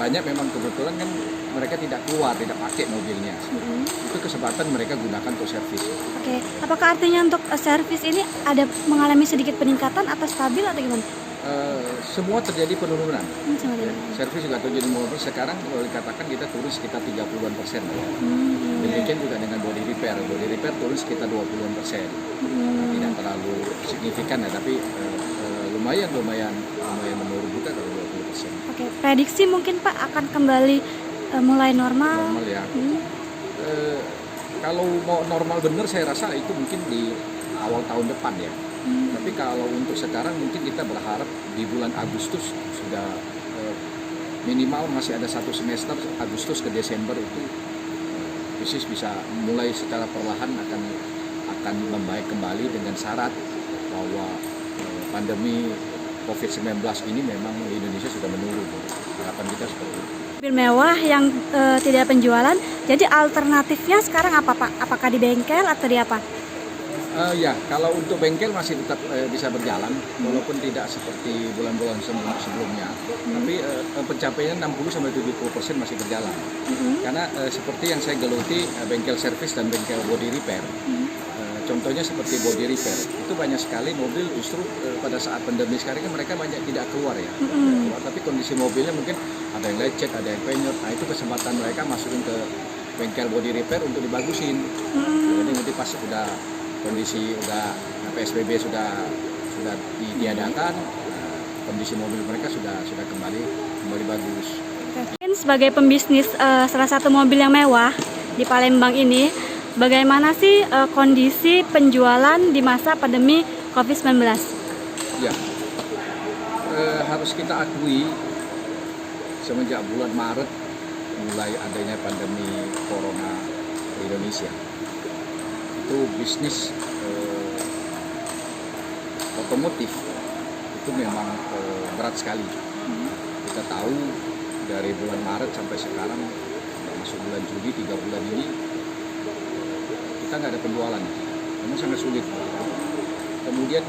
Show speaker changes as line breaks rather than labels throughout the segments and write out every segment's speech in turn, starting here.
banyak memang kebetulan kan mereka tidak keluar, tidak pakai mobilnya. Itu kesempatan mereka gunakan untuk servis.
Oke, apakah artinya untuk servis ini ada mengalami sedikit peningkatan atau stabil atau gimana?
Semua terjadi penurunan.
Sama
Ya,
dengan.
servis juga terjadi penurunan. Sekarang kalau dikatakan kita turun sekitar 30-an%. Demikian juga dengan body repair. Body repair turun sekitar 20-an%. Tidak terlalu signifikan ya, tapi lumayan menurun juga kalau 20%.
Oke, prediksi mungkin Pak akan kembali mulai normal.
Normal ya. Kalau mau normal bener saya rasa itu mungkin di awal tahun depan ya. Tapi kalau untuk sekarang mungkin kita berharap di bulan Agustus sudah minimal masih ada 1 semester, Agustus ke Desember itu bisnis bisa mulai secara perlahan akan membaik kembali dengan syarat bahwa pandemi COVID-19 ini memang di Indonesia sudah menurun. Harapan kita seperti itu.
Mobil mewah yang tidak penjualan, jadi alternatifnya sekarang apa Pak? Apakah di bengkel atau di apa?
Ya, kalau untuk bengkel masih tetap bisa berjalan, walaupun tidak seperti bulan-bulan sebelumnya. Tapi pencapaian 60-70% masih berjalan. Karena seperti yang saya geluti bengkel servis dan bengkel body repair. Contohnya seperti body repair, itu banyak sekali mobil justru pada saat pandemi sekarang kan mereka banyak tidak keluar ya. Tapi kondisi mobilnya mungkin ada yang lecet, ada yang penyot. Nah itu kesempatan mereka masukin ke bengkel body repair untuk dibagusin. Jadi nanti pas udah kondisi PSBB sudah ditiadakan, kondisi mobil mereka sudah kembali bagus.
Mungkin sebagai pembisnis salah satu mobil yang mewah di Palembang ini, bagaimana sih kondisi penjualan di masa pandemi COVID-19?
Ya, harus kita akui semenjak bulan Maret mulai adanya pandemi corona di Indonesia, itu bisnis otomotif itu memang berat sekali. Kita tahu dari bulan Maret sampai sekarang masuk bulan Juli, 3 bulan ini kita nggak ada penjualan, memang sangat sulit. Kemudian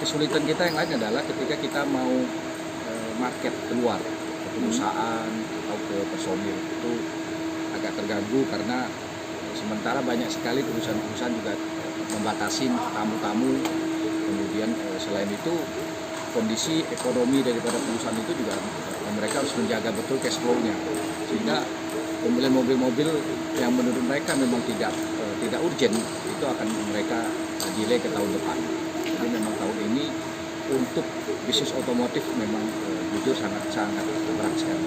kesulitan kita yang lain adalah ketika kita mau market keluar ke perusahaan atau ke personil, itu agak terganggu karena sementara banyak sekali perusahaan-perusahaan juga membatasi tamu-tamu. Kemudian selain itu kondisi ekonomi daripada perusahaan itu juga mereka harus menjaga betul cash flow-nya, sehingga pembelian mobil-mobil yang menurut mereka memang tidak urgent itu akan mereka delay ke tahun depan. Jadi memang tahun ini untuk bisnis otomotif memang jujur sangat berat sekali.